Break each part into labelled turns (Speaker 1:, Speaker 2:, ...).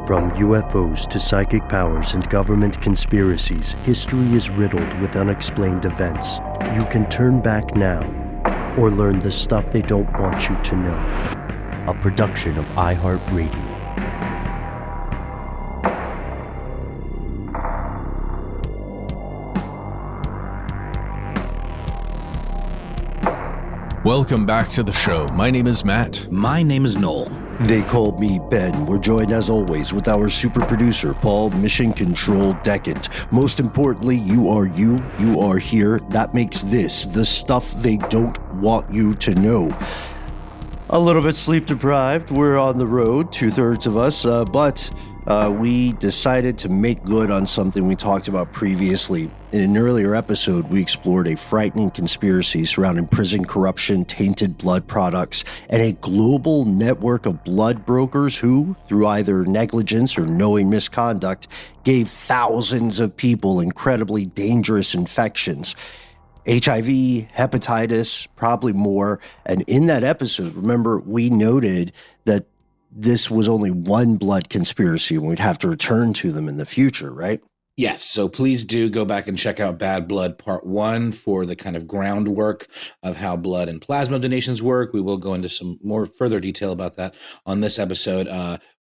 Speaker 1: From UFOs to psychic powers and government conspiracies, history is riddled with unexplained events. You can turn back now or learn the stuff they don't want you to know. A production of iHeartRadio.
Speaker 2: Welcome back to the show. My name is Matt.
Speaker 3: My name is Noel.
Speaker 1: They called me Ben. We're joined as always with our super producer, Paul, Mission Control Decant. Most importantly, you are here. That makes this the stuff they don't want you to know. A little bit sleep deprived. We're on the road, 2/3 of us, but we decided to make good on something we talked about previously. In an earlier episode, we explored a frightening conspiracy surrounding prison corruption, tainted blood products, and a global network of blood brokers who, through either negligence or knowing misconduct, gave thousands of people incredibly dangerous infections. HIV, hepatitis, probably more. And in that episode, remember, we noted that this was only one blood conspiracy and we'd have to return to them in the future, right?
Speaker 3: Yes, so please do go back and check out Bad Blood Part 1 for the kind of groundwork of how blood and plasma donations work. We will go into some more further detail about that on this episode.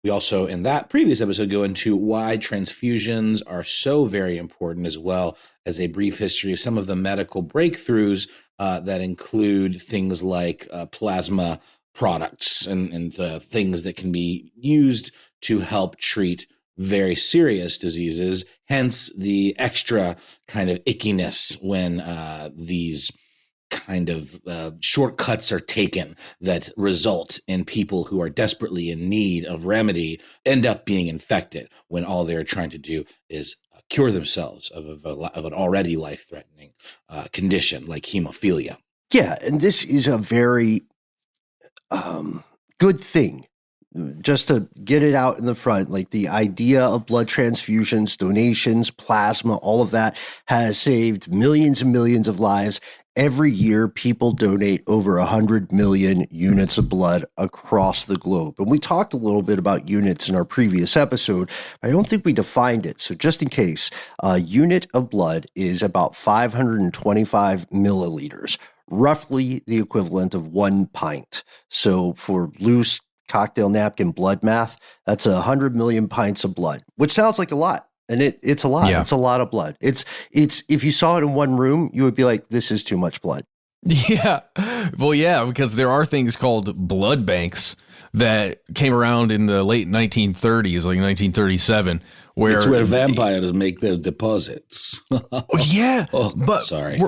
Speaker 3: We also, in that previous episode, go into why transfusions are so very important, as well as a brief history of some of the medical breakthroughs that include things like plasma products and things that can be used to help treat very serious diseases, hence the extra kind of ickiness when these kind of shortcuts are taken that result in people who are desperately in need of remedy end up being infected when all they're trying to do is cure themselves of an already life-threatening condition like hemophilia.
Speaker 1: Yeah, and this is a very good thing. Just to get it out in the front, like the idea of blood transfusions, donations, plasma, all of that has saved millions and millions of lives. Every year, people donate over 100 million units of blood across the globe. And we talked a little bit about units in our previous episode. I don't think we defined it. So just in case, a unit of blood is about 525 milliliters, roughly the equivalent of 1 pint. So for loose cocktail napkin blood math, that's 100 million pints of blood, which sounds like a lot. And it's a lot. Yeah. It's a lot of blood. It's if you saw it in one room, you would be like, this is too much blood.
Speaker 2: Yeah. Well, yeah, because there are things called blood banks that came around in the late 1930s, like 1937, where
Speaker 3: it's where vampires make their deposits.
Speaker 2: Yeah.
Speaker 3: But sorry.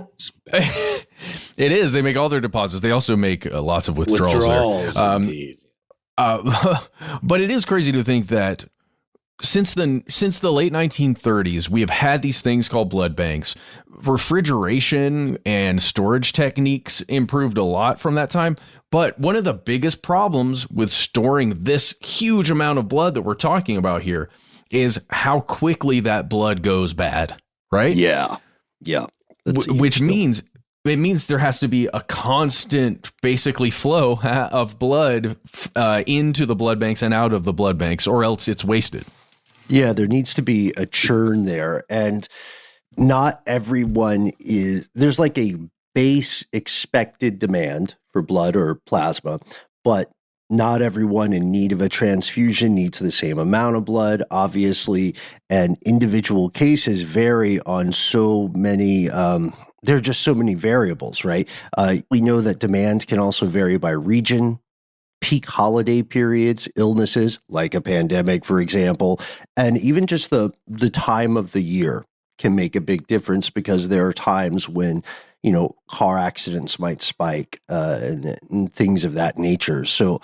Speaker 2: It is. They make all their deposits. They also make lots of withdrawals.
Speaker 3: Indeed.
Speaker 2: But it is crazy to think that since the late 1930s, we have had these things called blood banks. Refrigeration and storage techniques improved a lot from that time. But one of the biggest problems with storing this huge amount of blood that we're talking about here is how quickly that blood goes bad, right?
Speaker 1: Yeah. Yeah.
Speaker 2: Which means it means there has to be a constant, basically, flow of blood into the blood banks and out of the blood banks, or else it's wasted.
Speaker 1: Yeah, there needs to be a churn there. And not everyone there's like a base expected demand for blood or plasma, but not everyone in need of a transfusion needs the same amount of blood, obviously. And individual cases vary on so many there are just so many variables, right? We know that demand can also vary by region, peak holiday periods, illnesses, like a pandemic, for example, and even just the time of the year can make a big difference, because there are times when, car accidents might spike and things of that nature. So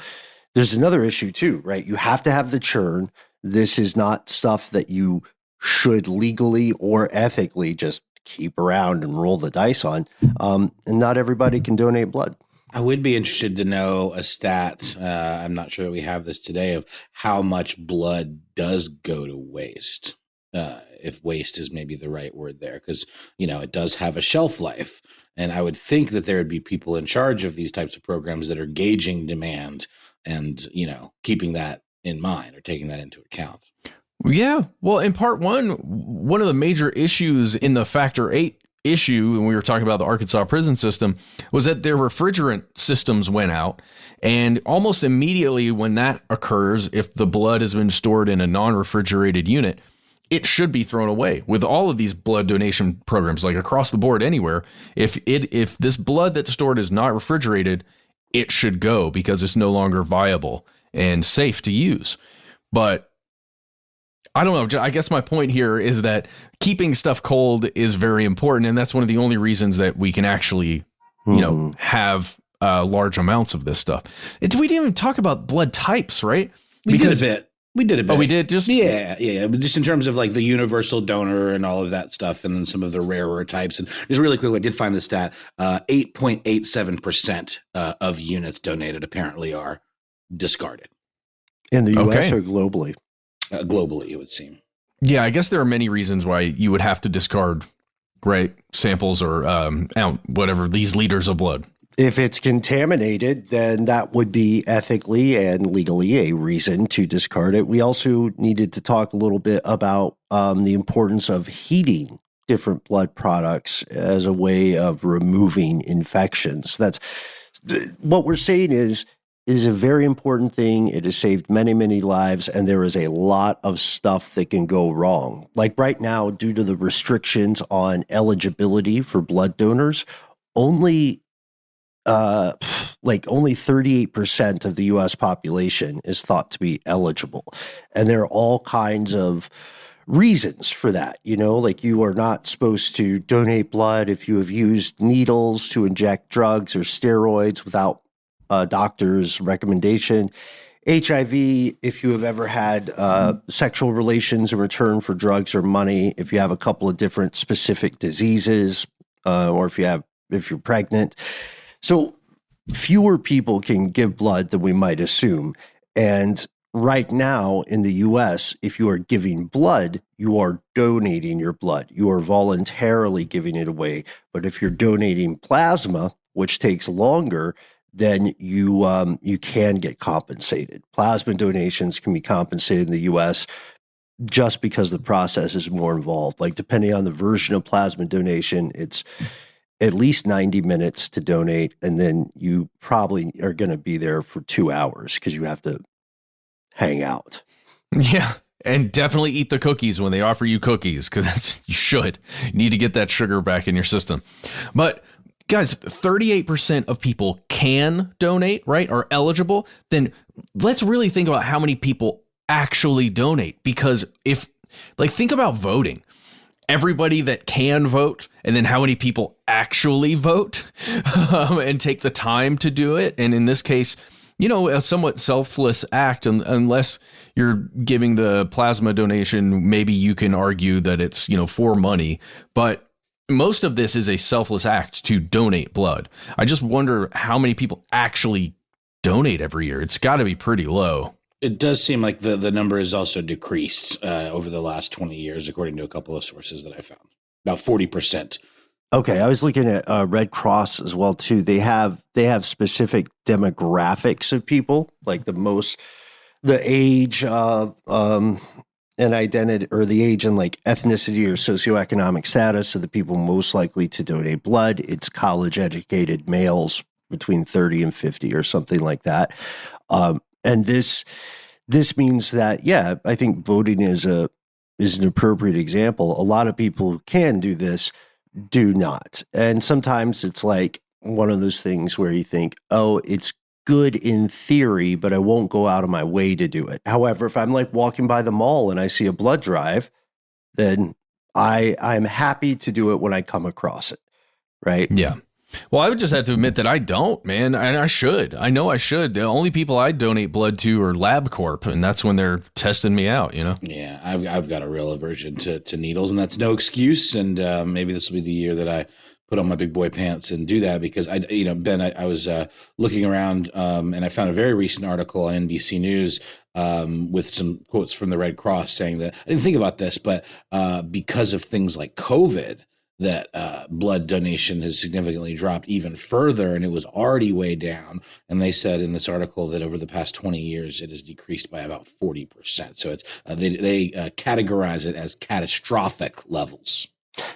Speaker 1: there's another issue too, right? You have to have the churn. This is not stuff that you should legally or ethically just keep around and roll the dice on. And not everybody can donate blood.
Speaker 3: I would be interested to know a stat. I'm not sure that we have this today, of how much blood does go to waste. If waste is maybe the right word there, because, it does have a shelf life. And I would think that there would be people in charge of these types of programs that are gauging demand and, keeping that in mind or taking that into account.
Speaker 2: Yeah. Well, in part one of the major issues in the factor 8 issue, when we were talking about the Arkansas prison system, was that their refrigerant systems went out. And almost immediately when that occurs, if the blood has been stored in a non-refrigerated unit, it should be thrown away. With all of these blood donation programs, like across the board anywhere, if this blood that's stored is not refrigerated, it should go because it's no longer viable and safe to use. But I don't know. I guess my point here is that keeping stuff cold is very important, and that's one of the only reasons that we can actually, have large amounts of this stuff. We didn't even talk about blood types, right?
Speaker 3: We did a bit.
Speaker 2: Oh, we did?
Speaker 3: Yeah. Just in terms of like the universal donor and all of that stuff, and then some of the rarer types. And just really quickly, I did find the stat: 8.87% of units donated apparently are discarded.
Speaker 1: In the U.S. or globally?
Speaker 3: Globally, it would seem.
Speaker 2: Yeah, I guess there are many reasons why you would have to discard, right, samples or whatever, these liters of blood.
Speaker 1: If it's contaminated, then that would be ethically and legally a reason to discard it. We also needed to talk a little bit about the importance of heating different blood products as a way of removing infections. That's what we're saying is a very important thing. It has saved many, many lives, and there is a lot of stuff that can go wrong. Like right now, due to the restrictions on eligibility for blood donors, only 38% of the U.S. population is thought to be eligible. And there are all kinds of reasons for that. Like you are not supposed to donate blood if you have used needles to inject drugs or steroids without a doctor's recommendation. HIV, if you have ever had sexual relations in return for drugs or money, if you have a couple of different specific diseases, or if you're pregnant. So fewer people can give blood than we might assume. And right now in the U.S., if you are giving blood, you are donating your blood. You are voluntarily giving it away. But if you're donating plasma, which takes longer, then you can get compensated. Plasma donations can be compensated in the U.S. just because the process is more involved. Like depending on the version of plasma donation, it's at least 90 minutes to donate, and then you probably are going to be there for 2 hours because you have to hang out.
Speaker 2: Yeah, and definitely eat the cookies when they offer you cookies, because you should. You need to get that sugar back in your system. But guys, 38% of people can donate, right, are eligible. Then let's really think about how many people actually donate. Because think about voting. Everybody that can vote, and then how many people actually vote and take the time to do it. And in this case, a somewhat selfless act, unless you're giving the plasma donation, maybe you can argue that it's, for money. But most of this is a selfless act to donate blood. I just wonder how many people actually donate every year. It's got to be pretty low.
Speaker 3: It does seem like the number has also decreased over the last 20 years, according to a couple of sources that I found. About 40%.
Speaker 1: Okay, I was looking at Red Cross as well too. They have specific demographics of people, like the age and identity, or the age and like ethnicity or socioeconomic status of the people most likely to donate blood. It's college educated males between 30 and 50 or something like that. And this means that, yeah, I think voting is an appropriate example. A lot of people who can do this do not. And sometimes it's like one of those things where you think, oh, it's good in theory, but I won't go out of my way to do it. However, if I'm like walking by the mall and I see a blood drive, then I'm happy to do it when I come across it. Right?
Speaker 2: Yeah. Well, I would just have to admit that I don't, man. And I should. I know I should. The only people I donate blood to are LabCorp, and that's when they're testing me out,
Speaker 3: Yeah, I've got a real aversion to needles, and that's no excuse. And maybe this will be the year that I put on my big boy pants and do that, because Ben, I was looking around and I found a very recent article on NBC News with some quotes from the Red Cross saying that, I didn't think about this, but because of things like COVID, that blood donation has significantly dropped even further, and it was already way down. And they said in this article that over the past 20 years, it has decreased by about 40%. So it's they categorize it as catastrophic levels.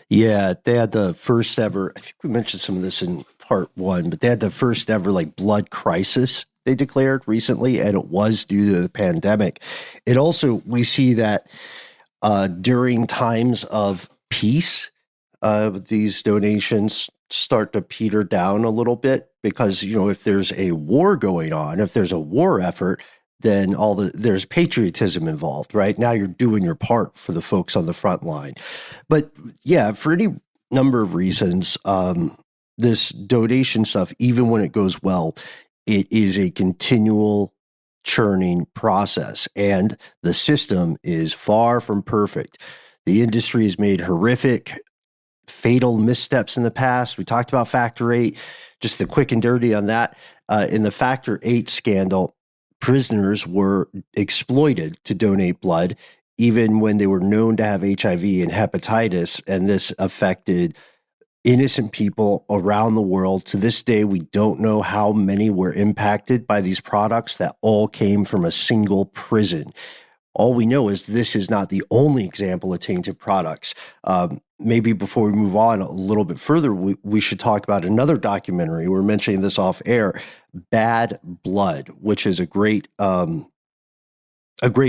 Speaker 1: Yeah, they had the first ever, I think we mentioned some of this in part one, but they had the first ever like blood crisis they declared recently, and it was due to the pandemic. It also, we see that during times of peace, these donations start to peter down a little bit because, you know, if there's a war going on, if there's a war effort, then there's patriotism involved, right? Now you're doing your part for the folks on the front line. But yeah, for any number of reasons, this donation stuff, even when it goes well, it is a continual churning process, and the system is far from perfect. The industry has made horrific, fatal missteps in the past. We talked about Factor 8, just the quick and dirty on that. In the Factor 8 scandal, prisoners were exploited to donate blood, even when they were known to have HIV and hepatitis, and this affected innocent people around the world. To this day, we don't know how many were impacted by these products that all came from a single prison. All we know is this is not the only example of tainted products. Maybe before we move on a little bit further, we should talk about another documentary. We're mentioning this off air, Bad Blood, which is a great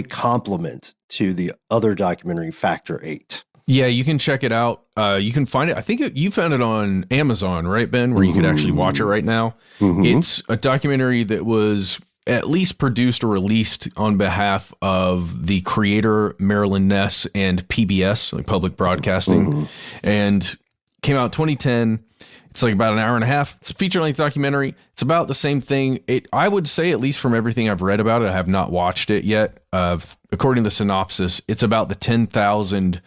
Speaker 1: complement to the other documentary, Factor 8.
Speaker 2: Yeah, you can check it out. You can find it. I think you found it on Amazon, right, Ben, where you could actually watch it right now. It's a documentary that was at least produced or released on behalf of the creator, Marilyn Ness, and PBS, like Public Broadcasting, and came out 2010. It's like about an hour and a half. It's a feature-length documentary. It's about the same thing. I would say, at least from everything I've read about it, I have not watched it yet. According to the synopsis, it's about the 10,000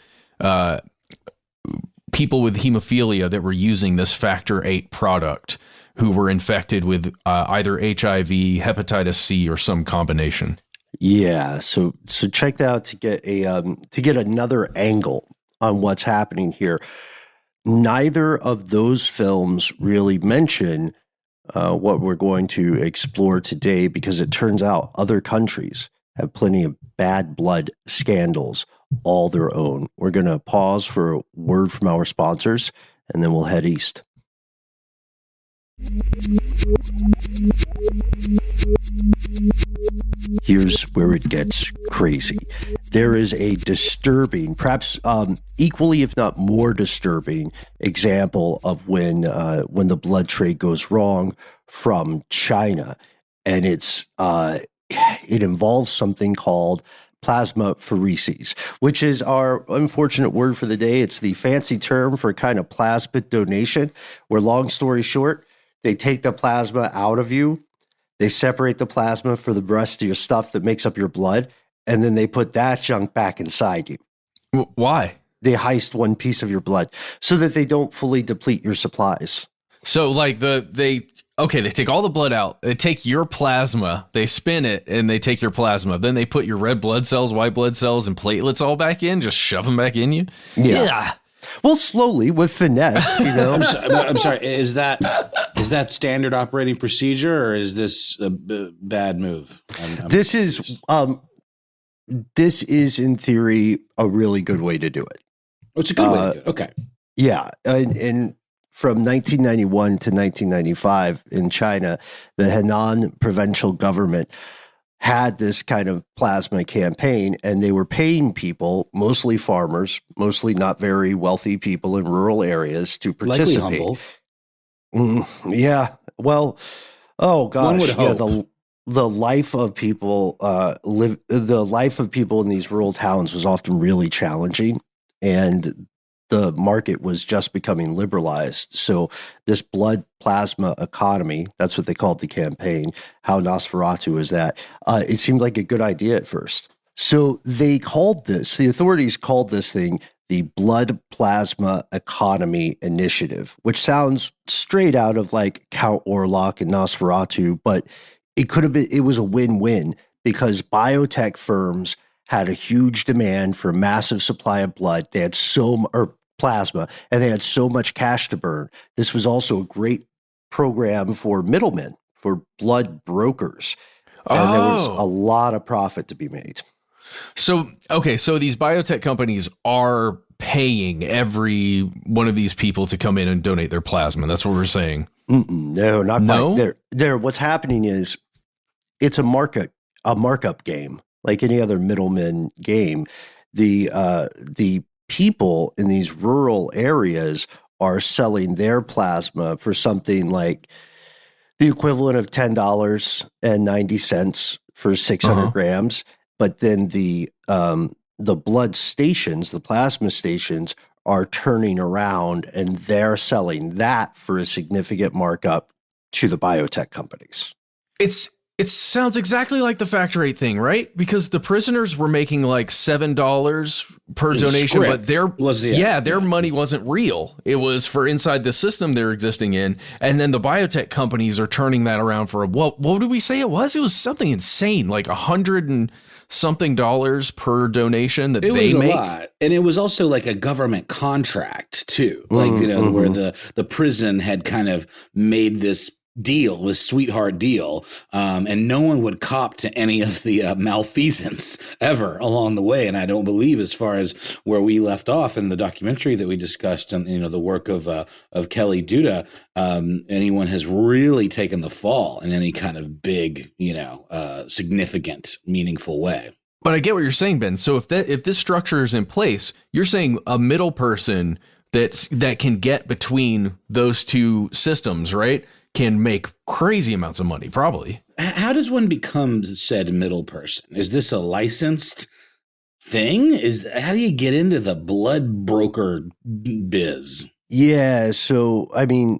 Speaker 2: people with hemophilia that were using this Factor 8 product who were infected with either HIV, hepatitis C, or some combination.
Speaker 1: Yeah, so check that out to get another angle on what's happening here. Neither of those films really mention what we're going to explore today, because it turns out other countries have plenty of bad blood scandals all their own. We're going to pause for a word from our sponsors, and then we'll head east. Here's where it gets crazy. There is a disturbing, perhaps equally if not more disturbing, example of when the blood trade goes wrong from China, and it involves something called plasmapheresis, which is our unfortunate word for the day. It's the fancy term for kind of plasma donation, where, long story short, they take the plasma out of you, they separate the plasma for the rest of your stuff that makes up your blood, and then they put that junk back inside you.
Speaker 2: Why?
Speaker 1: They heist one piece of your blood so that they don't fully deplete your supplies.
Speaker 2: So like they take all the blood out, they take your plasma, they spin it, and they take your plasma. Then they put your red blood cells, white blood cells, and platelets all back in, just shove them back in you.
Speaker 1: Yeah. Well, slowly with finesse, you know.
Speaker 3: I'm sorry. Is that standard operating procedure, or is this a bad move?
Speaker 1: This is in theory a really good way to do it.
Speaker 3: Oh, it's a good way to do it. Okay.
Speaker 1: Yeah, and from 1991 to 1995 in China, the Henan provincial government had this kind of plasma campaign, and they were paying people, mostly farmers, mostly not very wealthy people in rural areas, to participate.
Speaker 3: Likely humble.
Speaker 1: Yeah. Well, oh gosh,
Speaker 3: one would hope.
Speaker 1: The life of people the life of people in these rural towns was often really challenging, and the market was just becoming liberalized. So this blood plasma economy, that's what they called the campaign. How Nosferatu is that? It seemed like a good idea at first. So the authorities called this thing the Blood Plasma Economy Initiative, which sounds straight out of like Count Orlok and Nosferatu, but it was a win-win, because biotech firms had a huge demand for a massive supply of blood. They had plasma, and they had so much cash to burn. This was also a great program for middlemen, for blood brokers. And there was a lot of profit to be made.
Speaker 2: So, okay, so these biotech companies are paying every one of these people to come in and donate their plasma. That's what we're saying.
Speaker 1: No, not quite. There. What's happening is it's a markup game, like any other middleman game. The people in these rural areas are selling their plasma for something like the equivalent of $10.90 for 600 grams. But then the blood stations, the plasma stations, are turning around and they're selling that for a significant markup to the biotech companies.
Speaker 2: It sounds exactly like the factor 8 thing, right? Because the prisoners were making like $7 per donation, but their money wasn't real. It was for inside the system they're existing in. And then the biotech companies are turning that around for what did we say it was? It was something insane, like $100 and something per donation that they make. It was a lot.
Speaker 3: And it was also like a government contract too. Like, where the prison had kind of made this deal, this sweetheart deal, and no one would cop to any of the malfeasance ever along the way. And I don't believe, as far as where we left off in the documentary that we discussed, and the work of Kelly Duda, anyone has really taken the fall in any kind of big, significant, meaningful way.
Speaker 2: But I get what you're saying, Ben. So if this structure is in place, you're saying a middle person that can get between those two systems, right, can make crazy amounts of money, probably.
Speaker 3: How does one become said middle person? Is this a licensed thing? How do you get into the blood broker biz?
Speaker 1: Yeah, so I mean,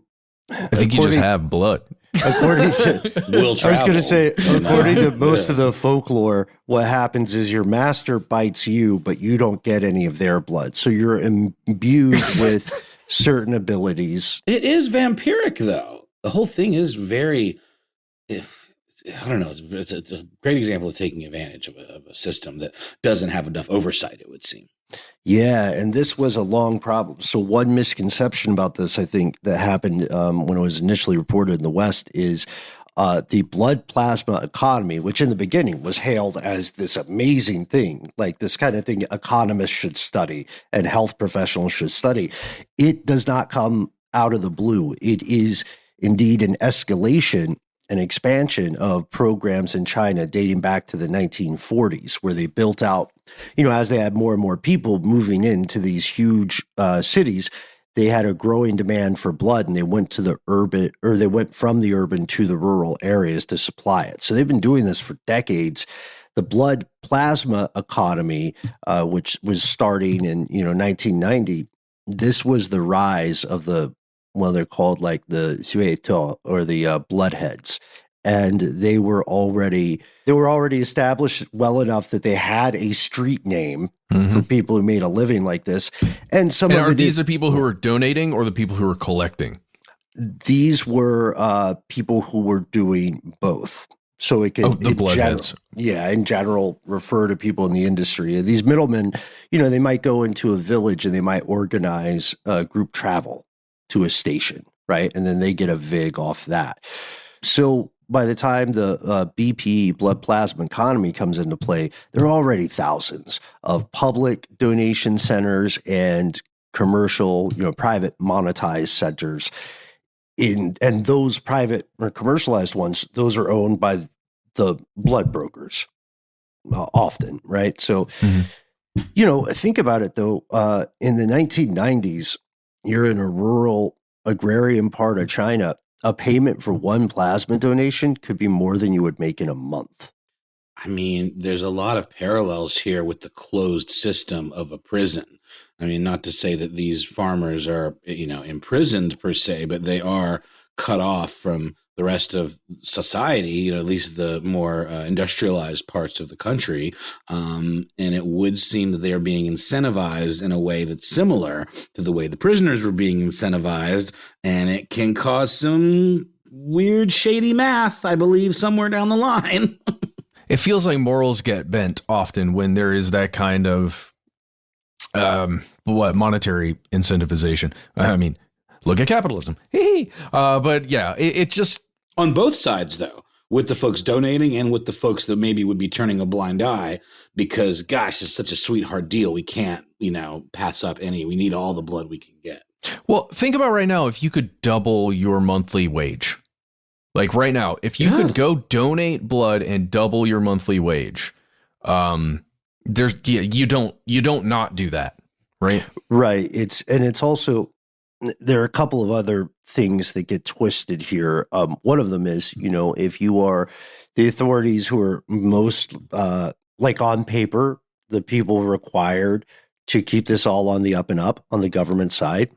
Speaker 2: I think you just have blood.
Speaker 1: According to, I was going to say, according to most of the folklore, what happens is your master bites you, but you don't get any of their blood. So you're imbued with certain abilities.
Speaker 3: It is vampiric, though. The whole thing is very, I don't know, it's a great example of taking advantage of a system that doesn't have enough oversight, it would seem.
Speaker 1: Yeah, and this was a long problem. So one misconception about this, I think, that happened when it was initially reported in the West is the blood plasma economy, which in the beginning was hailed as this amazing thing, like this kind of thing economists should study and health professionals should study. It does not come out of the blue. It is indeed an escalation, an expansion of programs in China dating back to the 1940s, where they built out, as they had more and more people moving into these huge cities, they had a growing demand for blood, and they went from the urban to the rural areas to supply it. So they've been doing this for decades. The blood plasma economy, which was starting in 1990, this was the rise of they're called like the Zueto, or the bloodheads. And they were already established well enough that they had a street name for people who made a living like this. And
Speaker 2: these are people who are donating, or the people who are collecting?
Speaker 1: These were people who were doing both. So it can, in general, refer to people in the industry. These middlemen, they might go into a village and they might organize group travel to a station, right? And then they get a vig off that. So by the time the BP, blood plasma economy, comes into play, there are already thousands of public donation centers and commercial, private monetized centers. And those private or commercialized ones, those are owned by the blood brokers often, right? So, think about it though. In the 1990s, you're in a rural agrarian part of China, a payment for one plasma donation could be more than you would make in a month.
Speaker 3: I mean, there's a lot of parallels here with the closed system of a prison. I mean, not to say that these farmers are, imprisoned per se, but they are cut off from the rest of society, at least the more industrialized parts of the country. And it would seem that they're being incentivized in a way that's similar to the way the prisoners were being incentivized. And it can cause some weird, shady math, I believe, somewhere down the line.
Speaker 2: It feels like morals get bent often when there is that kind of monetary incentivization. I mean, look at capitalism. But yeah, it just
Speaker 3: on both sides though, with the folks donating and with the folks that maybe would be turning a blind eye because, gosh, it's such a sweetheart deal. We can't, pass up any. We need all the blood we can get.
Speaker 2: Well, think about right now, if you could double your monthly wage, like right now, if you could go donate blood and double your monthly wage, you don't not do that, right?
Speaker 1: Right. It's also, there are a couple of other things that get twisted here. One of them is, if you are the authorities who are most, like on paper, the people required to keep this all on the up and up on the government side,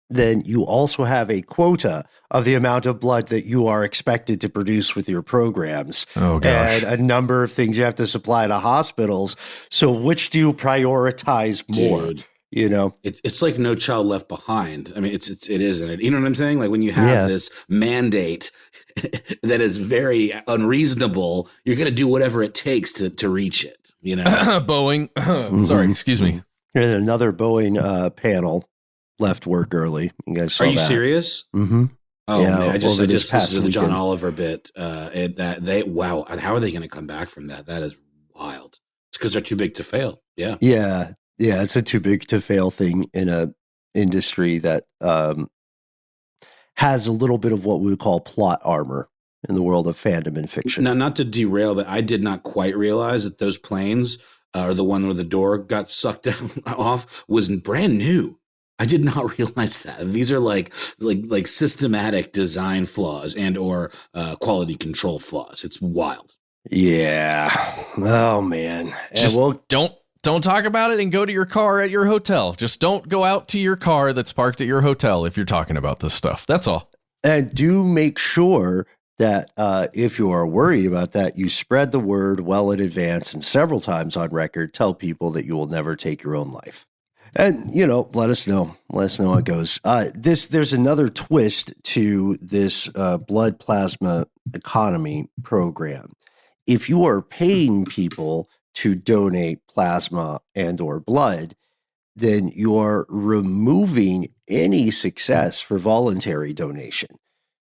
Speaker 1: then you also have a quota of the amount of blood that you are expected to produce with your programs.
Speaker 2: Oh, gosh.
Speaker 1: And a number of things you have to supply to hospitals. So which do you prioritize more?
Speaker 3: Dude.
Speaker 1: It's
Speaker 3: like No Child Left Behind. I mean, it isn't it? You know what I'm saying? Like when you have this mandate that is very unreasonable, you're going to do whatever it takes to reach it.
Speaker 2: Boeing. Sorry, excuse me.
Speaker 1: And another Boeing panel left work early. You guys saw
Speaker 3: Are you
Speaker 1: that?
Speaker 3: serious?
Speaker 1: Mm-hmm.
Speaker 3: Oh
Speaker 1: yeah,
Speaker 3: man, I just listened to the John
Speaker 1: weekend.
Speaker 3: Oliver bit. Wow, how are they going to come back from that? That is wild. It's because they're too big to fail. Yeah.
Speaker 1: Yeah, it's a too big to fail thing in a industry that has a little bit of what we would call plot armor in the world of fandom and fiction.
Speaker 3: Now, not to derail, but I did not quite realize that those planes, or the one where the door got sucked off, was brand new. I did not realize that. These are like systematic design flaws and or quality control flaws. It's wild.
Speaker 1: Yeah. Oh man.
Speaker 2: Just don't talk about it and go to your car at your hotel. Just don't go out to your car that's parked at your hotel if you're talking about this stuff. That's all.
Speaker 1: And do make sure that if you are worried about that, you spread the word well in advance and several times on record. Tell people that you will never take your own life. And, let us know. Let us know how it goes. There's another twist to this blood plasma economy program. If you are paying people to donate plasma and or blood, then you are removing any success for voluntary donation.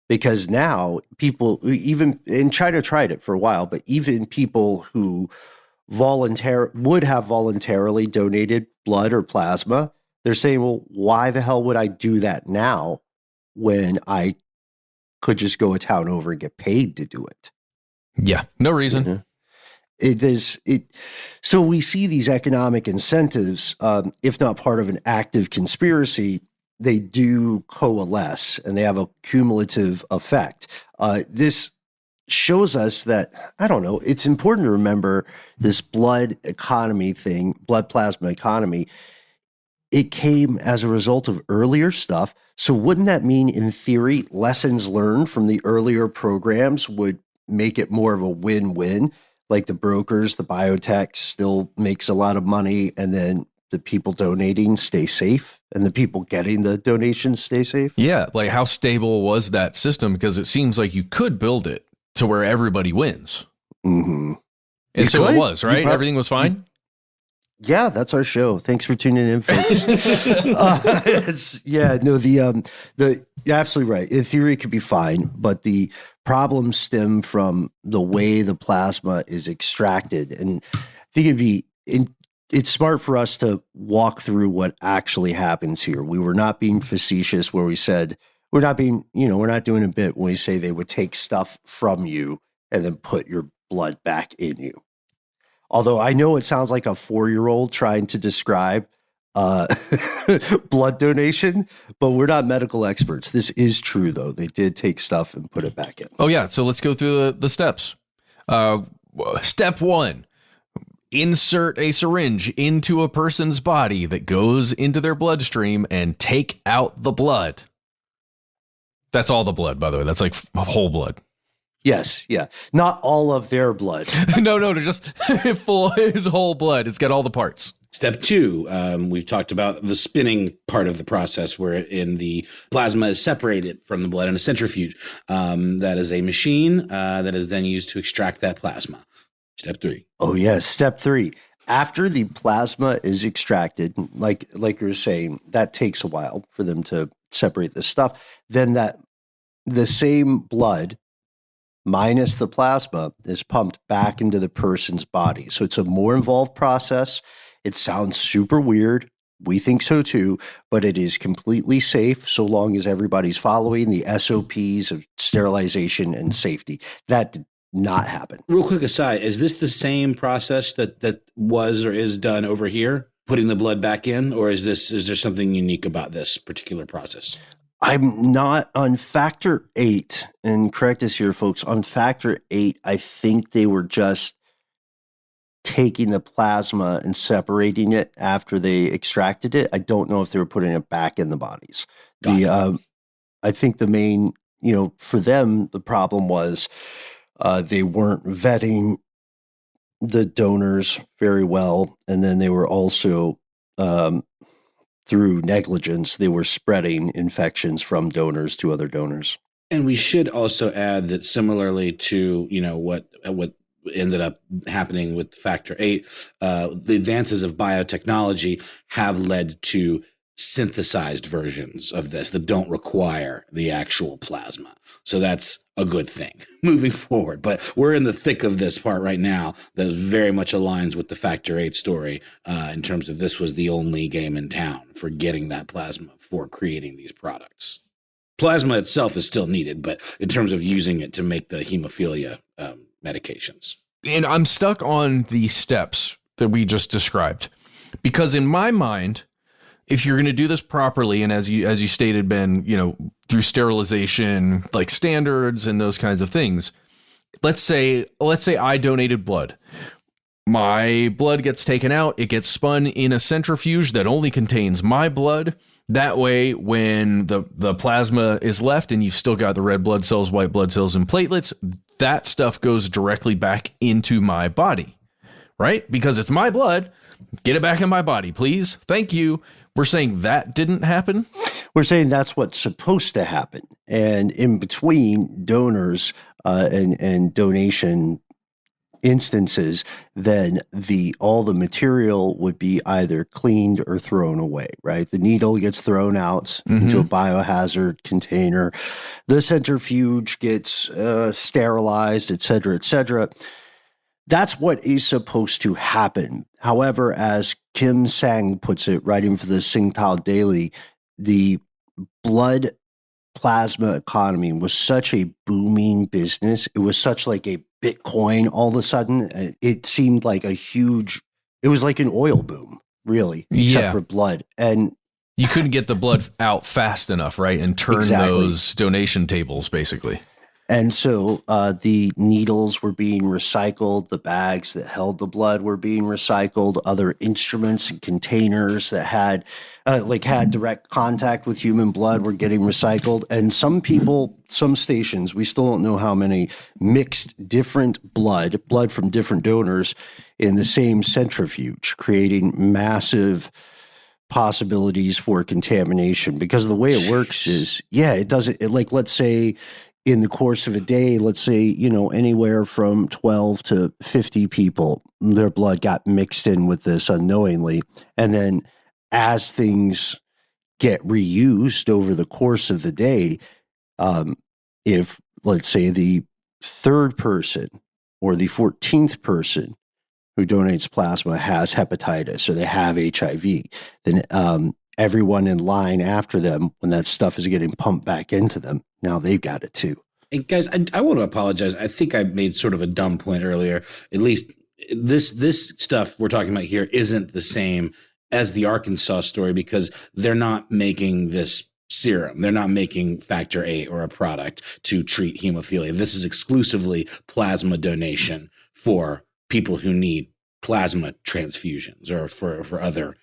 Speaker 1: Because now people, even in China tried it for a while, but even people who would have voluntarily donated blood or plasma, they're saying, well, why the hell would I do that now when I could just go a town over and get paid to do it?
Speaker 2: Yeah, no reason.
Speaker 1: So we see these economic incentives, if not part of an active conspiracy, they do coalesce and they have a cumulative effect. This shows us that, I don't know, it's important to remember this blood economy thing, blood plasma economy. It came as a result of earlier stuff. So wouldn't that mean, in theory, lessons learned from the earlier programs would make it more of a win-win? Like the brokers, the biotech still makes a lot of money, and then the people donating stay safe, and the people getting the donations stay safe?
Speaker 2: Yeah, like how stable was that system? Because it seems like you could build it to where everybody wins.
Speaker 1: Mm-hmm.
Speaker 2: And so it was, right? Everything was fine?
Speaker 1: Yeah, that's our show. Thanks for tuning in, folks. You're absolutely right. In theory, it could be fine, but the problems stem from the way the plasma is extracted. And I think it's smart for us to walk through what actually happens here. We were not being facetious where we said, we're not doing a bit when we say they would take stuff from you and then put your blood back in you. Although I know it sounds like a 4-year-old trying to describe blood donation, but we're not medical experts. This is true, though. They did take stuff and put it back in.
Speaker 2: Oh, yeah. So let's go through the steps. Step 1, insert a syringe into a person's body that goes into their bloodstream and take out the blood. That's all the blood, by the way. That's like whole blood.
Speaker 1: Yes, yeah. Not all of their blood.
Speaker 2: No, just his whole blood. It's got all the parts.
Speaker 3: Step 2, we've talked about the spinning part of the process where the plasma is separated from the blood in a centrifuge. That is a machine that is then used to extract that plasma. Step 3.
Speaker 1: Oh, yes. Step 3. After the plasma is extracted, like you were saying, that takes a while for them to separate this stuff. Then the same blood minus the plasma is pumped back into the person's body. So it's a more involved process. It sounds super weird. We think so too, but it is completely safe so long as everybody's following the SOPs of sterilization and safety. That did not happen.
Speaker 3: Real quick aside, is this the same process that was or is done over here, putting the blood back in, or is there something unique about this particular process?
Speaker 1: I'm not on factor 8, and correct us here, folks. On factor 8, I think they were just taking the plasma and separating it after they extracted it. I don't know if they were putting it back in the bodies. I think the main, for them, the problem was they weren't vetting the donors very well, and then they were also through negligence, they were spreading infections from donors to other donors.
Speaker 3: And we should also add that similarly to, what ended up happening with factor 8, the advances of biotechnology have led to synthesized versions of this that don't require the actual plasma. So that's a good thing moving forward. But we're in the thick of this part right now that very much aligns with the factor 8 story in terms of this was the only game in town for getting that plasma for creating these products. Plasma itself is still needed, but in terms of using it to make the hemophilia medications.
Speaker 2: And I'm stuck on the steps that we just described, because in my mind, if you're going to do this properly, and as you stated, Ben, through sterilization, like standards and those kinds of things, let's say I donated blood. My blood gets taken out. It gets spun in a centrifuge that only contains my blood. That way, when the plasma is left and you've still got the red blood cells, white blood cells, and platelets, that stuff goes directly back into my body, right? Because it's my blood. Get it back in my body, please. Thank you. We're saying that didn't happen?
Speaker 1: We're saying that's what's supposed to happen. And in between donors and donation instances, then all the material would be either cleaned or thrown away, right? The needle gets thrown out into a biohazard container. The centrifuge gets sterilized, et cetera, et cetera. That's what is supposed to happen. However, as Kim Sang puts it, writing for the Singtao Daily, the blood plasma economy was such a booming business. It was such like a Bitcoin all of a sudden. It seemed like it was like an oil boom, really, except for blood. And
Speaker 2: you couldn't get the blood out fast enough, right? And turn those donation tables, basically.
Speaker 1: And so the needles were being recycled, the bags that held the blood were being recycled, other instruments and containers that had direct contact with human blood were getting recycled. And some stations, we still don't know how many, mixed different blood from different donors in the same centrifuge, creating massive possibilities for contamination. Because the way it works is, let's say, in the course of a day, let's say, anywhere from 12 to 50 people, their blood got mixed in with this unknowingly. And then as things get reused over the course of the day, if, let's say, the third person or the 14th person who donates plasma has hepatitis or they have HIV, then everyone in line after them, when that stuff is getting pumped back into them, now they've got it too.
Speaker 3: And guys, I want to apologize. I think I made sort of a dumb point earlier. At least this stuff we're talking about here isn't the same as the Arkansas story because they're not making this serum. They're not making factor 8 or a product to treat hemophilia. This is exclusively plasma donation for people who need plasma transfusions or for other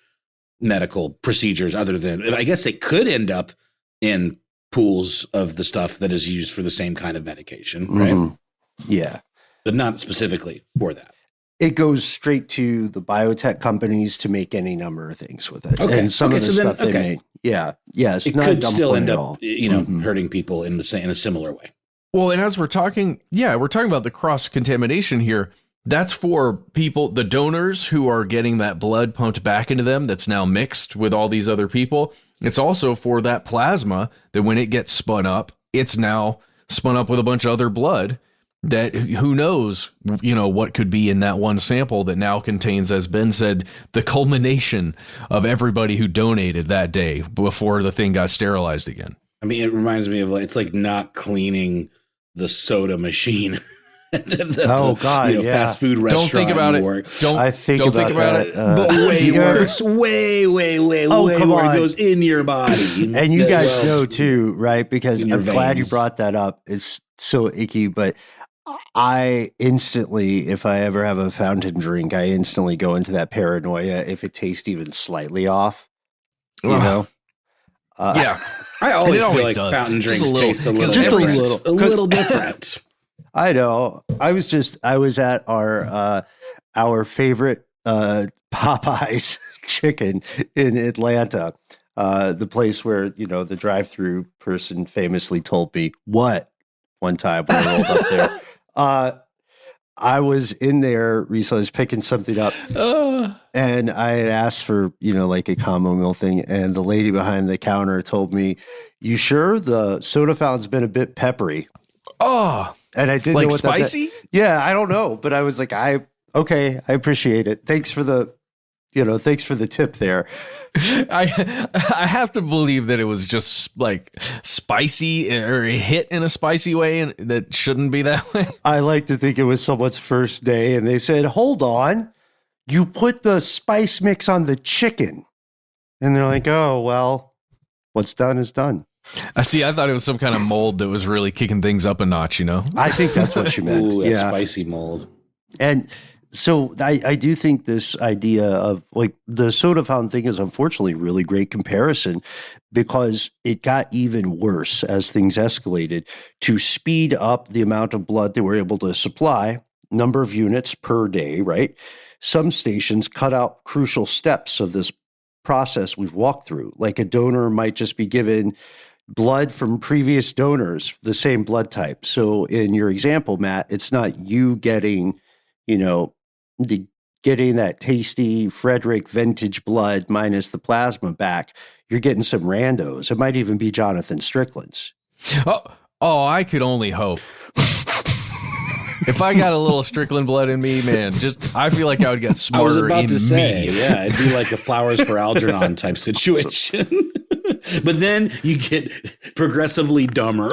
Speaker 3: medical procedures other than, I guess it could end up in pools of the stuff that is used for the same kind of medication, right?
Speaker 1: Mm-hmm. Yeah.
Speaker 3: But not specifically for that.
Speaker 1: It goes straight to the biotech companies to make any number of things with it.
Speaker 3: Okay.
Speaker 1: And some of the stuff they made. Yeah. Yeah. It's
Speaker 3: it
Speaker 1: not
Speaker 3: could
Speaker 1: a dumb
Speaker 3: still
Speaker 1: point
Speaker 3: end
Speaker 1: at
Speaker 3: up,
Speaker 1: all.
Speaker 3: hurting people in a similar way.
Speaker 2: Well, and as we're talking about the cross contamination here, That's for people, the donors who are getting that blood pumped back into them that's now mixed with all these other people. It's also for that plasma that when it gets spun up, it's now spun up with a bunch of other blood that who knows, what could be in that one sample that now contains, as Ben said, the culmination of everybody who donated that day before the thing got sterilized again.
Speaker 3: I mean, it reminds me of it's like not cleaning the soda machine. Fast food restaurant.
Speaker 2: Don't think about it.
Speaker 1: Don't think about it.
Speaker 3: But way worse. Way where it goes in your body.
Speaker 1: And you guys know too, right? Because I'm glad you brought that up. It's so icky, but I instantly, if I ever have a fountain drink, I instantly go into that paranoia if it tastes even slightly off. Yeah.
Speaker 3: I always feel like fountain drinks taste a little different.
Speaker 1: I know. I was at our favorite Popeyes chicken in Atlanta, the place where the drive-through person famously told me what one time when I rolled up there. I was in there recently, I was picking something up, and I had asked for like a combo meal thing, and the lady behind the counter told me, "You sure the soda fountain's been a bit peppery?" Oh. And I didn't know what
Speaker 2: spicy?
Speaker 1: Yeah, I don't know, but I was like, I appreciate it. Thanks for the tip there.
Speaker 2: I have to believe that it was just like spicy or hit in a spicy way, and that shouldn't be that way.
Speaker 1: I like to think it was someone's first day, and they said, "Hold on, you put the spice mix on the chicken," and they're like, "Oh well, what's done is done."
Speaker 2: I thought it was some kind of mold that was really kicking things up a notch,
Speaker 1: I think that's what you meant.
Speaker 3: Ooh, yeah. Spicy mold.
Speaker 1: And so I do think this idea of like the soda fountain thing is unfortunately really great comparison, because it got even worse as things escalated. To speed up the amount of blood they were able to supply, number of units per day, right? Some stations cut out crucial steps of this process we've walked through. Like a donor might just be given blood from previous donors, the same blood type. So in your example, Matt, it's not you getting, getting that tasty Frederick vintage blood minus the plasma back. You're getting some randos. It might even be Jonathan Strickland's.
Speaker 2: Oh, I could only hope. If I got a little Strickland blood in me, man, I feel like I would get smarter. I was about to say,
Speaker 3: it'd be like a Flowers for Algernon type situation. But then you get progressively dumber.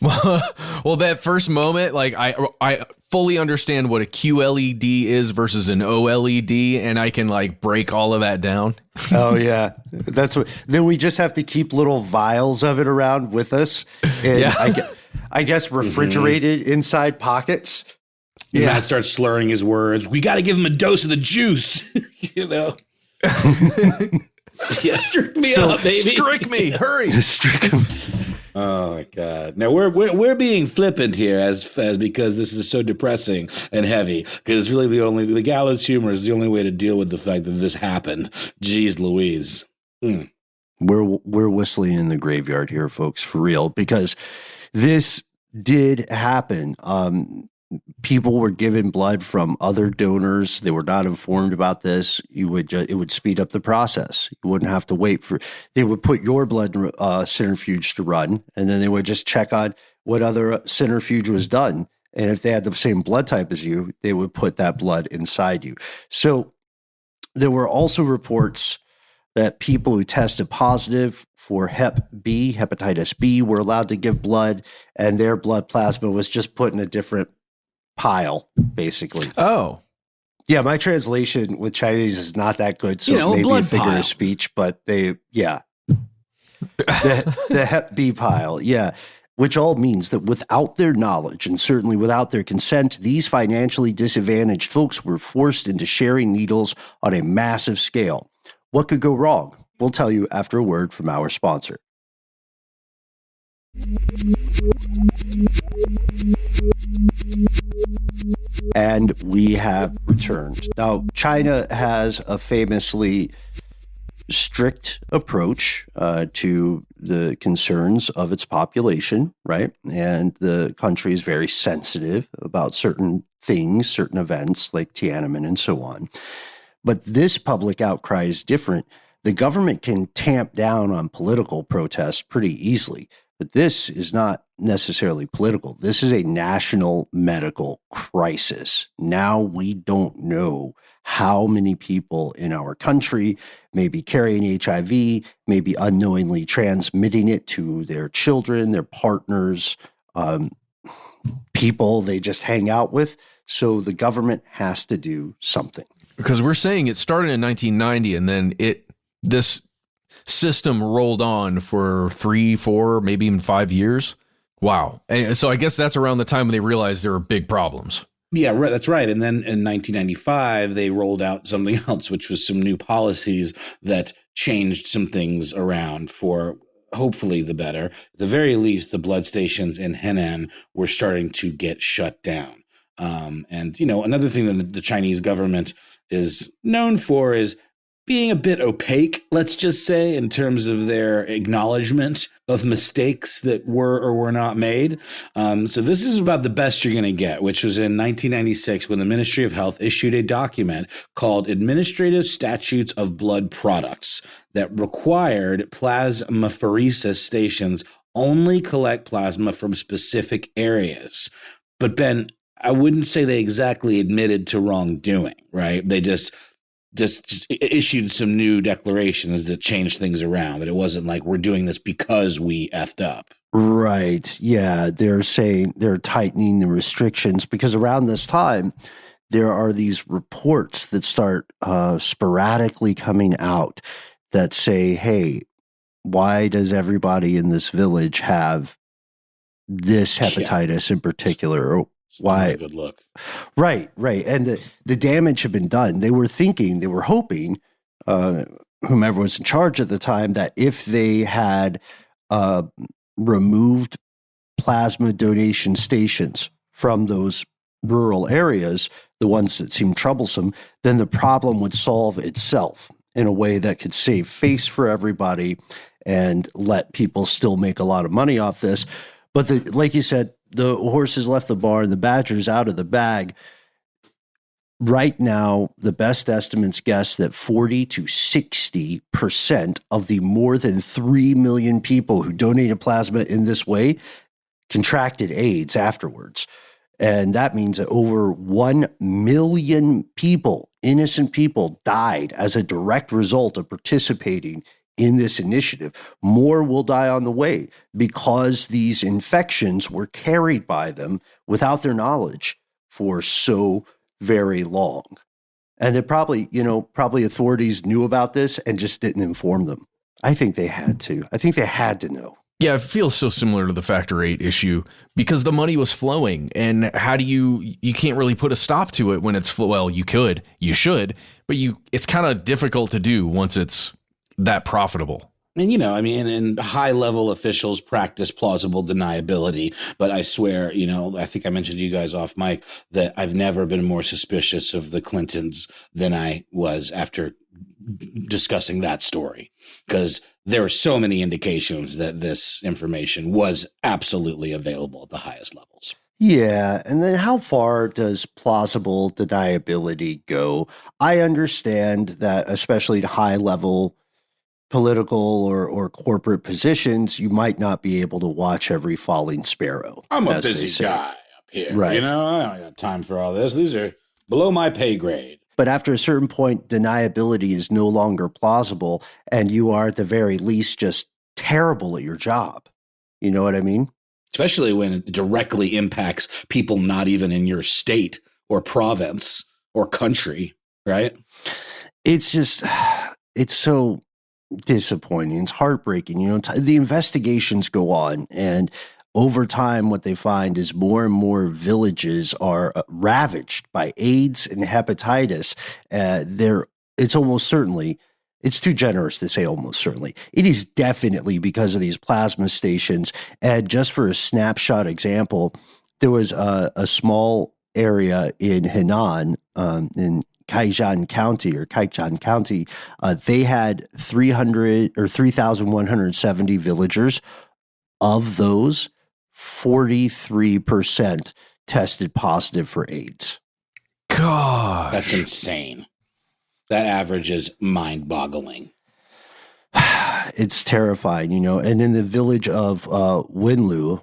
Speaker 2: Well, that first moment, like I fully understand what a QLED is versus an OLED, and I can like break all of that down.
Speaker 1: Oh yeah, that's what. Then we just have to keep little vials of it around with us, and I guess refrigerated inside pockets.
Speaker 3: Yeah, Matt starts slurring his words. We got to give him a dose of the juice, Yeah, strick me up, baby.
Speaker 2: Strick me, hurry.
Speaker 1: Strick him.
Speaker 3: Oh my God! Now we're being flippant here, as because this is so depressing and heavy. Because it's really the gallows humor is the only way to deal with the fact that this happened. Jeez Louise.
Speaker 1: We're whistling in the graveyard here, folks, for real, because this did happen. People were given blood from other donors. They were not informed about this. It would speed up the process. You wouldn't have to wait they would put your blood centrifuge to run, and then they would just check on what other centrifuge was done. And if they had the same blood type as you, they would put that blood inside you. So there were also reports that people who tested positive for hepatitis B, were allowed to give blood, and their blood plasma was just put in a different pile, basically.
Speaker 2: Oh.
Speaker 1: Yeah, my translation with Chinese is not that good, so maybe a figure of speech, but the Hep B pile, which all means that without their knowledge and certainly without their consent, these financially disadvantaged folks were forced into sharing needles on a massive scale. What could go wrong? We'll tell you after a word from our sponsor. And we have returned. Now, China has a famously strict approach to the concerns of its population, right? And the country is very sensitive about certain things, certain events like Tiananmen and so on. But this public outcry is different. The government can tamp down on political protests pretty easily, but this is not necessarily political. This is a national medical crisis. Now we don't know how many people in our country may be carrying HIV, may be unknowingly transmitting it to their children, their partners, people they just hang out with. So the government has to do something.
Speaker 2: Because we're saying it started in 1990 and then this system rolled on for 3, 4, maybe even 5 years. Wow. And so I guess that's around the time when they realized there were big problems.
Speaker 3: Yeah, right. That's right. And then in 1995, they rolled out something else, which was some new policies that changed some things around for hopefully the better. At the very least, the blood stations in Henan were starting to get shut down. And, another thing that the Chinese government is known for is being a bit opaque, let's just say, in terms of their acknowledgement of mistakes that were or were not made. So this is about the best you're going to get, which was in 1996 when the Ministry of Health issued a document called Administrative Statutes of Blood Products that required plasmapheresis stations only collect plasma from specific areas. But Ben, I wouldn't say they exactly admitted to wrongdoing, right? They just issued some new declarations that changed things around. But it wasn't like we're doing this because we effed up.
Speaker 1: Right. Yeah. They're saying they're tightening the restrictions because around this time, there are these reports that start sporadically coming out that say, hey, why does everybody in this village have this hepatitis in particular? Or why?
Speaker 3: Good look.
Speaker 1: Right. And the damage had been done. They were hoping, whomever was in charge at the time, that if they had removed plasma donation stations from those rural areas, the ones that seemed troublesome, then the problem would solve itself in a way that could save face for everybody and let people still make a lot of money off this. But like you said, the horses left the barn, the badger's out of the bag. Right now, the best estimates guess that 40 to 60% of the more than 3 million people who donated plasma in this way contracted AIDS afterwards. And that means that over 1 million people, innocent people, died as a direct result of participating in this initiative. More will die on the way because these infections were carried by them without their knowledge for so very long. And it probably authorities knew about this and just didn't inform them. I think they had to know.
Speaker 2: Yeah, it feels so similar to the Factor 8 issue because the money was flowing. And how do you can't really put a stop to it when it's, well, you should, but it's kind of difficult to do once it's that profitable.
Speaker 3: And, and high-level officials practice plausible deniability. But I swear, I think I mentioned to you guys off mic that I've never been more suspicious of the Clintons than I was after discussing that story. Because there were so many indications that this information was absolutely available at the highest levels.
Speaker 1: Yeah, and then how far does plausible deniability go? I understand that, especially at high-level political or corporate positions, you might not be able to watch every falling sparrow.
Speaker 3: I'm a busy guy up here.
Speaker 1: Right.
Speaker 3: I don't got time for all this. These are below my pay grade.
Speaker 1: But after a certain point, deniability is no longer plausible, and you are at the very least just terrible at your job. You know what I mean?
Speaker 3: Especially when it directly impacts people not even in your state or province or country, right?
Speaker 1: It's so disappointing. It's heartbreaking. The investigations go on, and over time, what they find is more and more villages are ravaged by AIDS and hepatitis. It's almost certainly, it's too generous to say almost certainly. It is definitely because of these plasma stations. And just for a snapshot example, there was a small area in Henan, in Kaijan County, they had 3,170 villagers. Of those, 43% tested positive for AIDS.
Speaker 2: God,
Speaker 3: that's insane. That average is mind-boggling.
Speaker 1: It's terrifying, And in the village of Winlao,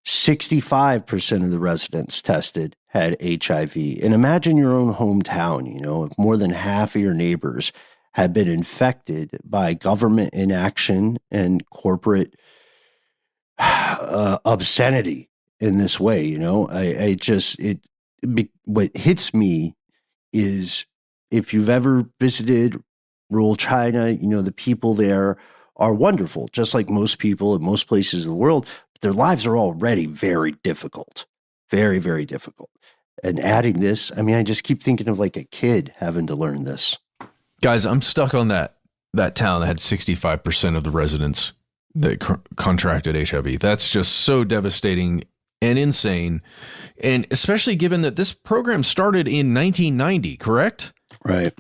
Speaker 1: 65% of the residents tested had HIV. And imagine your own hometown, if more than half of your neighbors had been infected by government inaction and corporate obscenity in this way. What hits me is, if you've ever visited rural China, the people there are wonderful, just like most people in most places of the world. But their lives are already very difficult, very, very difficult. And adding this, I just keep thinking of like a kid having to learn this.
Speaker 2: Guys, I'm stuck on that town that had 65% of the residents that contracted HIV. That's just so devastating and insane. And especially given that this program started in 1990, correct?
Speaker 1: Right.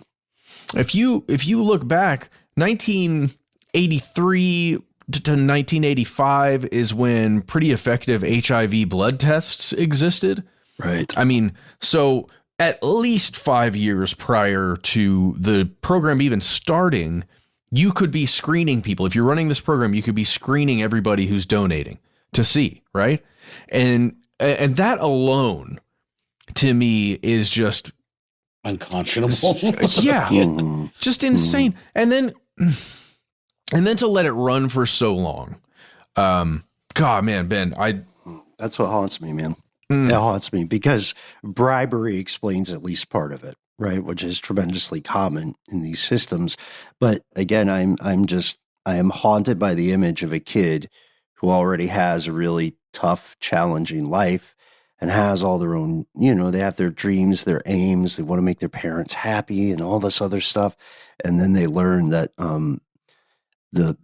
Speaker 2: If you look back, 1983 to 1985 is when pretty effective HIV blood tests existed.
Speaker 1: Right.
Speaker 2: So at least 5 years prior to the program even starting, you could be screening people. If you're running this program, you could be screening everybody who's donating to see, right? And that alone, to me, is just
Speaker 3: unconscionable.
Speaker 2: Yeah, just insane. And then to let it run for so long. God, man, Ben,
Speaker 1: that's what haunts me, man. It haunts me because bribery explains at least part of it, right? Which is tremendously common in these systems. But again, I am haunted by the image of a kid who already has a really tough, challenging life and has all their own, they have their dreams, their aims, they want to make their parents happy and all this other stuff. And then they learn that the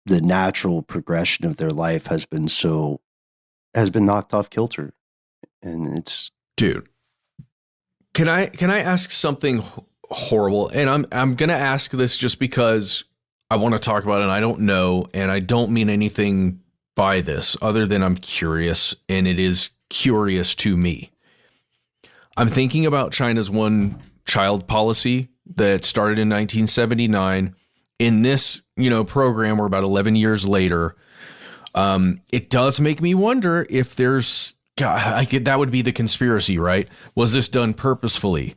Speaker 1: natural progression of their life has been knocked off kilter. And it's,
Speaker 2: dude, can I ask something horrible? And I'm going to ask this just because I want to talk about it and I don't know, and I don't mean anything by this other than I'm curious, and it is curious to me. I'm thinking about China's one-child policy that started in 1979. In this, program, we're about 11 years later. It does make me wonder if there's, that would be the conspiracy, right? Was this done purposefully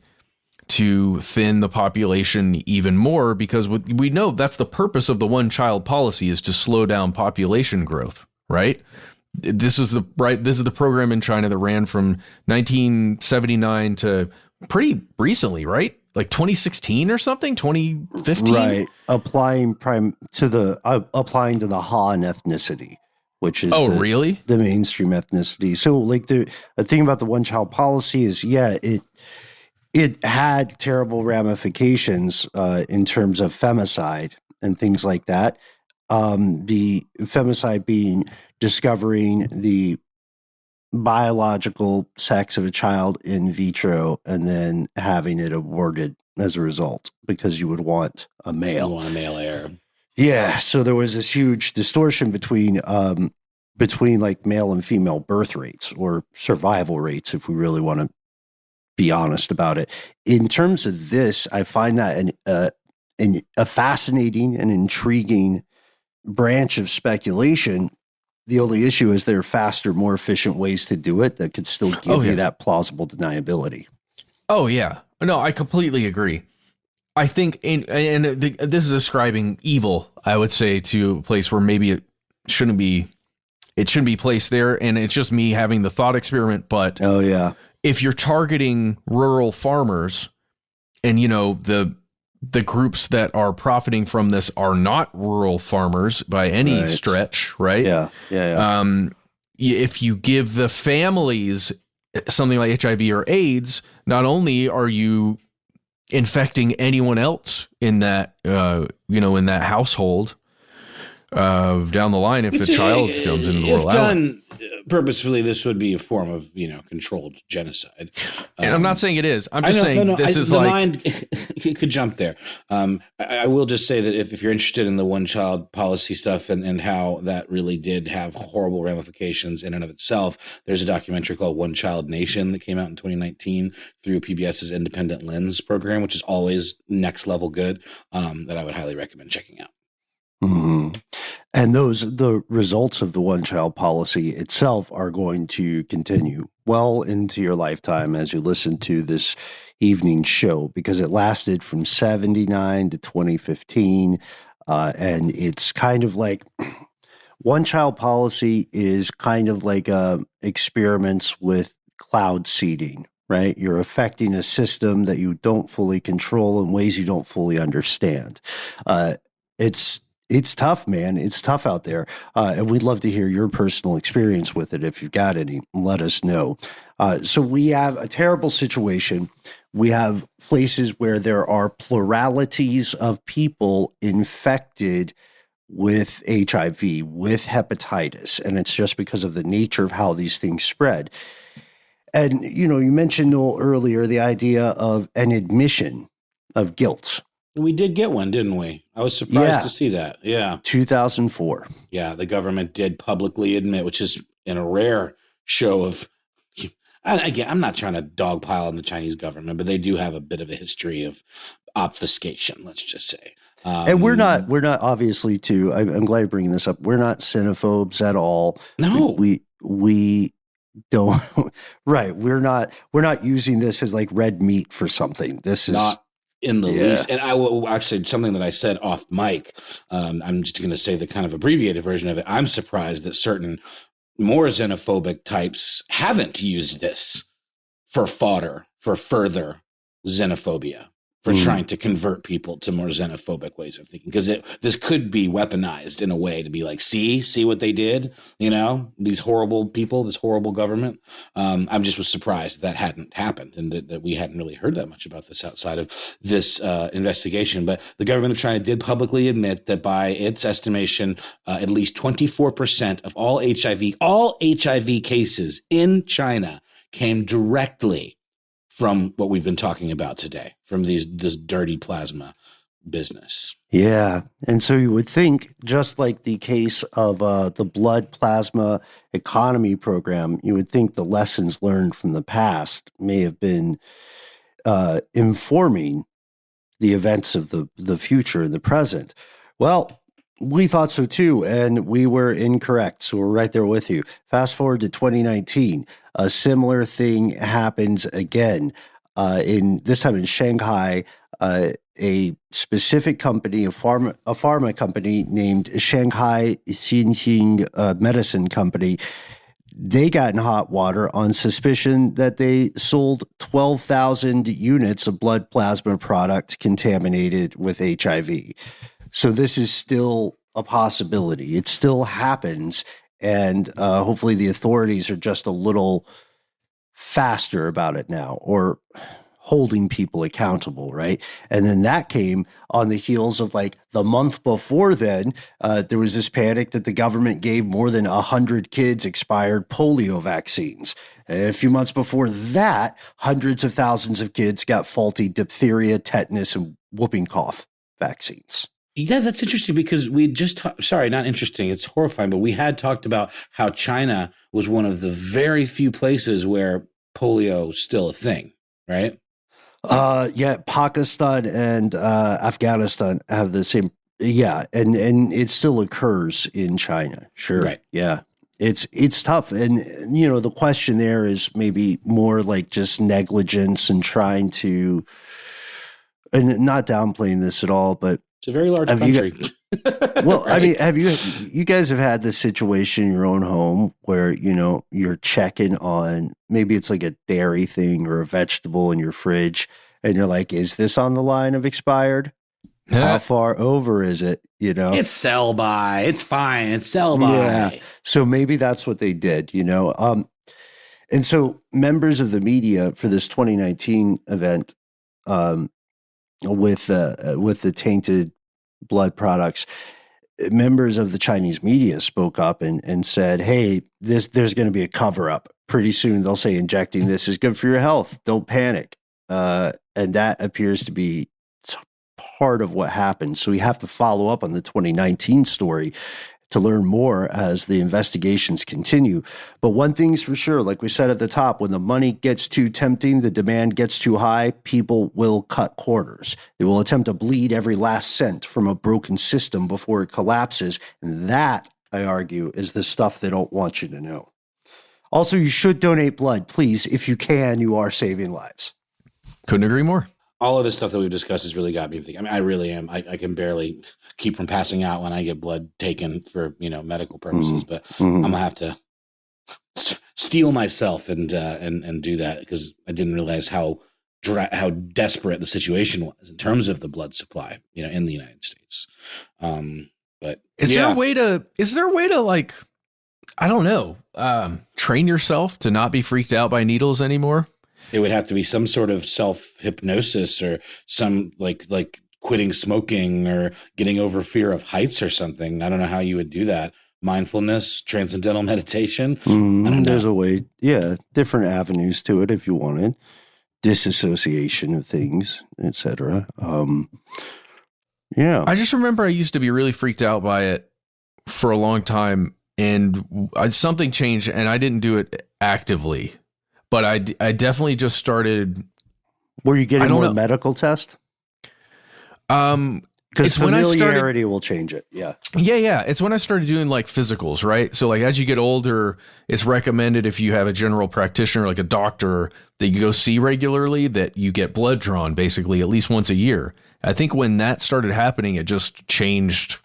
Speaker 2: to thin the population even more? Because we know that's the purpose of the one-child policy, is to slow down population growth, right? This is the program in China that ran from 1979 to pretty recently, right? Like 2016 or something, 2015.
Speaker 1: Right. Applying to the Han ethnicity, which is
Speaker 2: really
Speaker 1: the mainstream ethnicity. So like the thing about the one child policy is, it had terrible ramifications in terms of femicide and things like that. The femicide being discovering the biological sex of a child in vitro and then having it aborted as a result, because you would want a male.
Speaker 3: You want a male heir.
Speaker 1: Yeah. So there was this huge distortion between like male and female birth rates, or survival rates, if we really want to be honest about it. In terms of this, I find that a fascinating and intriguing branch of speculation. The only issue is there are faster, more efficient ways to do it that could still give you that plausible deniability.
Speaker 2: Oh, yeah. No, I completely agree. I think, this is ascribing evil, I would say, to a place where maybe it shouldn't be placed there, and it's just me having the thought experiment. But if you're targeting rural farmers, and the groups that are profiting from this are not rural farmers by any stretch, right?
Speaker 1: Yeah.
Speaker 2: If you give the families something like HIV or AIDS, not only are you infecting anyone else in that, in that household, down the line if a child comes into the world.
Speaker 3: If done purposefully, this would be a form of controlled genocide.
Speaker 2: And I'm not saying it is. I'm just saying this is
Speaker 3: the
Speaker 2: like
Speaker 3: mind could jump there. I will just say that if you're interested in the one-child policy stuff and how that really did have horrible ramifications in and of itself, there's a documentary called One Child Nation that came out in 2019 through PBS's Independent Lens program, which is always next level good, that I would highly recommend checking out.
Speaker 1: Mm-hmm. And the results of the one-child policy itself are going to continue well into your lifetime as you listen to this evening show, because it lasted from 79 to 2015. And it's kind of like one-child policy is kind of like experiments with cloud seeding, right? You're affecting a system that you don't fully control in ways you don't fully understand. It's tough, man. It's tough out there. And we'd love to hear your personal experience with it. If you've got any, let us know. So we have a terrible situation. We have places where there are pluralities of people infected with HIV, with hepatitis. And it's just because of the nature of how these things spread. And, you mentioned, Noel, earlier the idea of an admission of guilt.
Speaker 3: We did get one, didn't we? I was surprised to see that. Yeah.
Speaker 1: 2004.
Speaker 3: Yeah, the government did publicly admit, which is in a rare show of, again, I'm not trying to dogpile on the Chinese government, but they do have a bit of a history of obfuscation, let's just say.
Speaker 1: And we're not obviously I'm glad you're bringing this up. We're not xenophobes at all.
Speaker 3: No.
Speaker 1: We don't, right. We're not using this as like red meat for something. This is
Speaker 3: not in the least. And I will actually, something that I said off mic, I'm just going to say the kind of abbreviated version of it. I'm surprised that certain more xenophobic types haven't used this for fodder for further xenophobia, for trying to convert people to more xenophobic ways of thinking. Because this could be weaponized in a way to be like, see what they did, these horrible people, this horrible government. I'm just was surprised that hadn't happened and that we hadn't really heard that much about this outside of this investigation. But the government of China did publicly admit that by its estimation, at least 24% of all HIV cases in China came directly from what we've been talking about today, from this dirty plasma business.
Speaker 1: Yeah. And so you would think, just like the case of the blood plasma economy program, you would think the lessons learned from the past may have been informing the events of the future and the present. Well, we thought so too, and we were incorrect. So we're right there with you. Fast forward to 2019. A similar thing happens again. This time in Shanghai, a specific company, a pharma company named Shanghai Xinxing Medicine Company, they got in hot water on suspicion that they sold 12,000 units of blood plasma product contaminated with HIV. So this is still a possibility. It still happens. And hopefully the authorities are just a little faster about it now, or holding people accountable, right? And then that came on the heels of like the month before then, there was this panic that the government gave more than 100 kids expired polio vaccines. A few months before that, hundreds of thousands of kids got faulty diphtheria, tetanus, and whooping cough vaccines.
Speaker 3: Yeah, that's interesting because we just sorry, not interesting. It's horrifying, but we had talked about how China was one of the very few places where polio is still a thing, right?
Speaker 1: Yeah, Pakistan and Afghanistan have the same. Yeah, and it still occurs in China. Sure.
Speaker 3: Right.
Speaker 1: Yeah. It's tough. And, the question there is maybe more like just negligence and trying to, and not downplaying this at all, but
Speaker 3: it's a very large country.
Speaker 1: Well,
Speaker 3: right?
Speaker 1: I mean, you guys have had this situation in your own home where, you're checking on, maybe it's like a dairy thing or a vegetable in your fridge, and you're like, is this on the line of expired? How far over is it?
Speaker 3: It's sell by. It's fine. It's sell by.
Speaker 1: Yeah. So maybe that's what they did, And so members of the media for this 2019 event, with the tainted blood products, members of the Chinese media spoke up and said, hey, there's going to be a cover up. Pretty soon they'll say injecting this is good for your health. Don't panic. And that appears to be part of what happened. So we have to follow up on the 2019 story to learn more as the investigations continue. But one thing's for sure, like we said at the top, when the money gets too tempting, the demand gets too high, people will cut corners. They will attempt to bleed every last cent from a broken system before it collapses. And that, I argue, is the stuff they don't want you to know. Also, you should donate blood. Please, if you can, you are saving lives.
Speaker 2: Couldn't agree more. All
Speaker 3: of the stuff that we've discussed has really got me thinking. I mean, I really am. I can barely keep from passing out when I get blood taken for, medical purposes, but I'm going to have to steel myself and do that because I didn't realize how desperate the situation was in terms of the blood supply, in the United States. But
Speaker 2: is there a way to like, I don't know, train yourself to not be freaked out by needles anymore?
Speaker 3: It would have to be some sort of self-hypnosis or some like quitting smoking or getting over fear of heights or something. I don't know how you would do that. Mindfulness, transcendental meditation. I don't know.
Speaker 1: There's a way. Yeah. Different avenues to it if you wanted. Disassociation of things, etc. Yeah.
Speaker 2: I just remember I used to be really freaked out by it for a long time, and something changed and I didn't do it actively. But I definitely just started.
Speaker 1: Were you getting more medical test? Because familiarity will change it. Yeah.
Speaker 2: Yeah. It's when I started doing like physicals, right? So like as you get older, it's recommended if you have a general practitioner, like a doctor that you go see regularly, that you get blood drawn basically at least once a year. I think when that started happening, it just changed.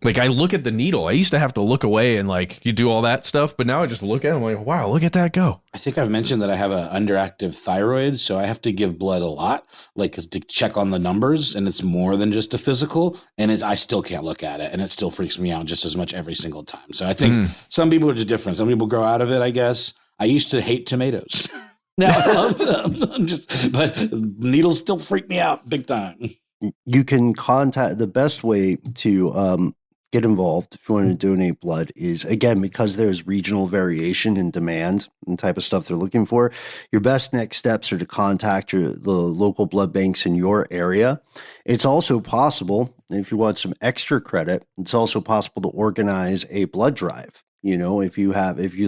Speaker 2: Like I look at the needle. I used to have to look away and like you do all that stuff, but now I just look at it and I'm like, wow, look at that go.
Speaker 3: I think I've mentioned that I have an underactive thyroid, so I have to give blood a lot, like to check on the numbers, and it's more than just a physical, and I still can't look at it, and it still freaks me out just as much every single time. So I think some people are just different. Some people grow out of it, I guess. I used to hate tomatoes. Now I love them. But needles still freak me out big time.
Speaker 1: You can contact the best way to get involved if you want to donate blood is, again, because there's regional variation in demand and the type of stuff they're looking for. Your best next steps are to contact the local blood banks in your area. It's also possible, if you want some extra credit, it's also possible to organize a blood drive. If you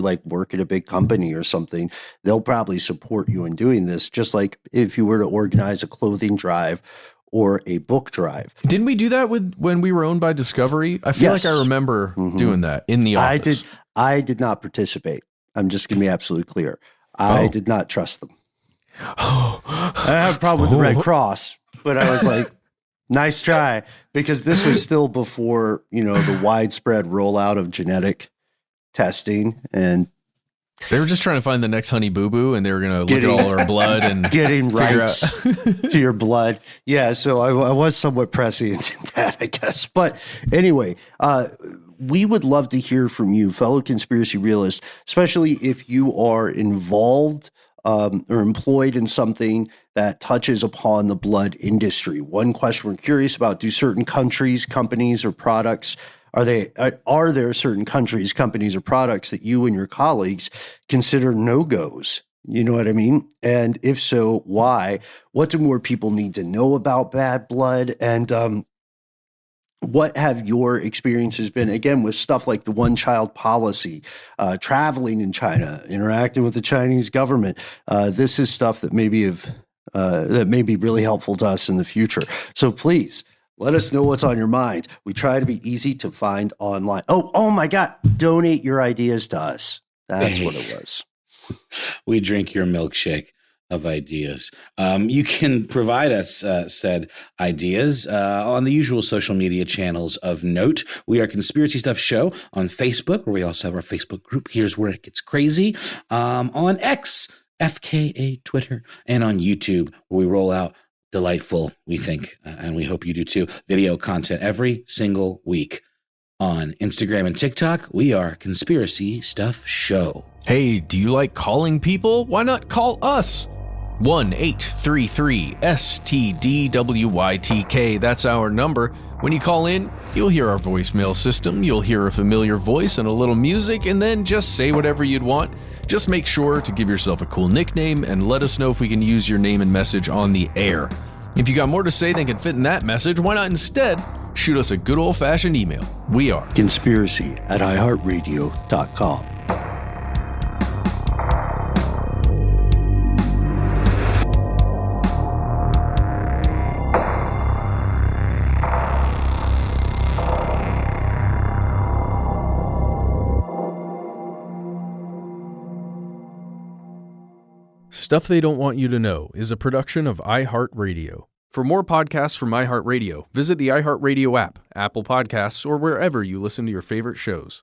Speaker 1: like work at a big company or something, they'll probably support you in doing this, just like if you were to organize a clothing drive or a book drive.
Speaker 2: Didn't we do that when we were owned by Discovery? I feel like I remember doing that in the office.
Speaker 1: I did not participate. I'm just going to be absolutely clear. I did not trust them. I have a problem with the Red Cross, but I was like, nice try, because this was still before, the widespread rollout of genetic testing, and
Speaker 2: they were just trying to find the next Honey Boo Boo, and they were going to look at all our blood and
Speaker 1: getting rights to your blood. Yeah, so I was somewhat prescient in that, I guess. But anyway, we would love to hear from you, fellow conspiracy realists, especially if you are involved or employed in something that touches upon the blood industry. One question we're curious about: do certain countries, companies, or products are there certain countries, companies, or products that you and your colleagues consider no-goes? You know what I mean? And if so, why? What do more people need to know about bad blood? And what have your experiences been, again, with stuff like the one-child policy, traveling in China, interacting with the Chinese government? This is stuff that that may be really helpful to us in the future. So please, let us know what's on your mind. We try to be easy to find online. Oh my God. Donate your ideas to us. That's what it was.
Speaker 3: We drink your milkshake of ideas. You can provide us said ideas on the usual social media channels of note. We are Conspiracy Stuff Show on Facebook, where we also have our Facebook group. Here's Where It Gets Crazy. On X, FKA Twitter, and on YouTube, where we roll out delightful, we think, and we hope you do too, video content every single week. On Instagram and TikTok, we are Conspiracy Stuff Show.
Speaker 2: Hey, do you like calling people? Why not call us? 1-833-STDWYTK. That's our number. When you call in, you'll hear our voicemail system, you'll hear a familiar voice and a little music, and then just say whatever you'd want. Just make sure to give yourself a cool nickname and let us know if we can use your name and message on the air. If you got more to say than can fit in that message, why not instead shoot us a good old-fashioned email? We are
Speaker 1: conspiracy@iHeartRadio.com.
Speaker 2: Stuff They Don't Want You to Know is a production of iHeartRadio. For more podcasts from iHeartRadio, visit the iHeartRadio app, Apple Podcasts, or wherever you listen to your favorite shows.